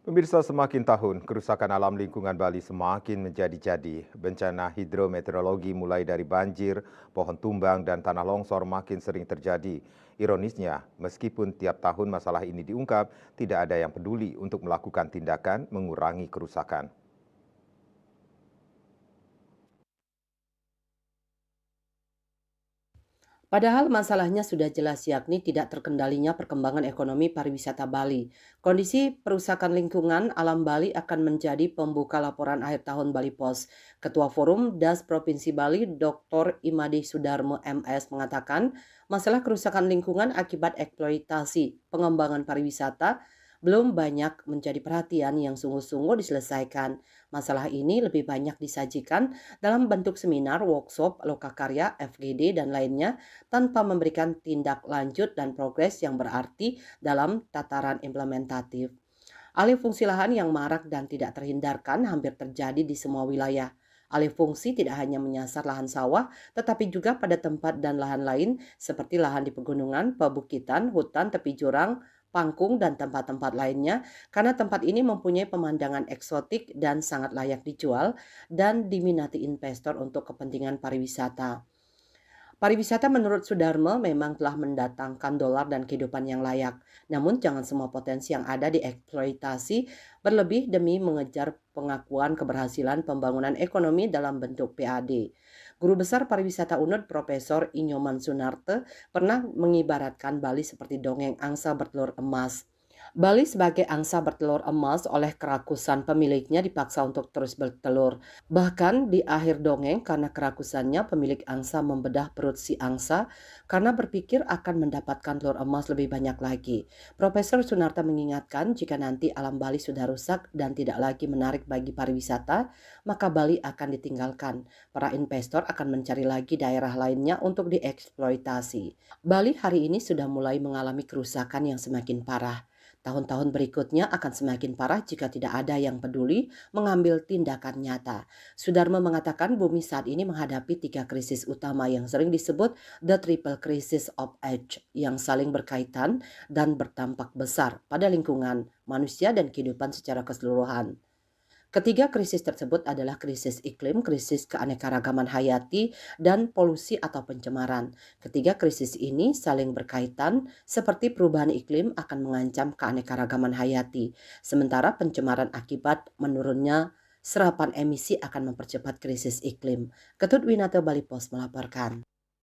Pemirsa, semakin tahun, kerusakan alam lingkungan Bali semakin menjadi-jadi. Bencana hidrometeorologi mulai dari banjir, pohon tumbang, dan tanah longsor makin sering terjadi. Ironisnya, meskipun tiap tahun masalah ini diungkap, tidak ada yang peduli untuk melakukan tindakan mengurangi kerusakan. Padahal masalahnya sudah jelas, yakni tidak terkendalinya perkembangan ekonomi pariwisata Bali. Kondisi perusakan lingkungan alam Bali akan menjadi pembuka laporan akhir tahun Bali Pos. Ketua Forum DAS Provinsi Bali, Dr. Imadi Sudarmo MS mengatakan, masalah kerusakan lingkungan akibat eksploitasi pengembangan pariwisata belum banyak menjadi perhatian yang sungguh-sungguh diselesaikan. Masalah ini lebih banyak disajikan dalam bentuk seminar, workshop, lokakarya, FGD, dan lainnya tanpa memberikan tindak lanjut dan progres yang berarti dalam tataran implementatif. Alih fungsi lahan yang marak dan tidak terhindarkan hampir terjadi di semua wilayah. Alih fungsi tidak hanya menyasar lahan sawah, tetapi juga pada tempat dan lahan lain seperti lahan di pegunungan, pebukitan, hutan, tepi jurang, pangkung, dan tempat-tempat lainnya, karena tempat ini mempunyai pemandangan eksotik dan sangat layak dijual dan diminati investor untuk kepentingan pariwisata. Pariwisata menurut Sudarmo memang telah mendatangkan dolar dan kehidupan yang layak. Namun jangan semua potensi yang ada dieksploitasi berlebih demi mengejar pengakuan keberhasilan pembangunan ekonomi dalam bentuk PAD. Guru Besar Pariwisata UNUD Profesor Inyoman Sunarte pernah mengibaratkan Bali seperti dongeng angsa bertelur emas. Bali sebagai angsa bertelur emas oleh kerakusan pemiliknya dipaksa untuk terus bertelur. Bahkan di akhir dongeng, karena kerakusannya pemilik angsa membedah perut si angsa karena berpikir akan mendapatkan telur emas lebih banyak lagi. Profesor Sunarta mengingatkan jika nanti alam Bali sudah rusak dan tidak lagi menarik bagi pariwisata, maka Bali akan ditinggalkan. Para investor akan mencari lagi daerah lainnya untuk dieksploitasi. Bali hari ini sudah mulai mengalami kerusakan yang semakin parah. Tahun-tahun berikutnya akan semakin parah jika tidak ada yang peduli mengambil tindakan nyata. Sudarmo mengatakan bumi saat ini menghadapi 3 krisis utama yang sering disebut the triple crisis of age, yang saling berkaitan dan berdampak besar pada lingkungan, manusia, dan kehidupan secara keseluruhan. Ketiga krisis tersebut adalah krisis iklim, krisis keanekaragaman hayati, dan polusi atau pencemaran. Ketiga krisis ini saling berkaitan, seperti perubahan iklim akan mengancam keanekaragaman hayati, sementara pencemaran akibat menurunnya serapan emisi akan mempercepat krisis iklim. Ketut Winata Bali Pos melaporkan.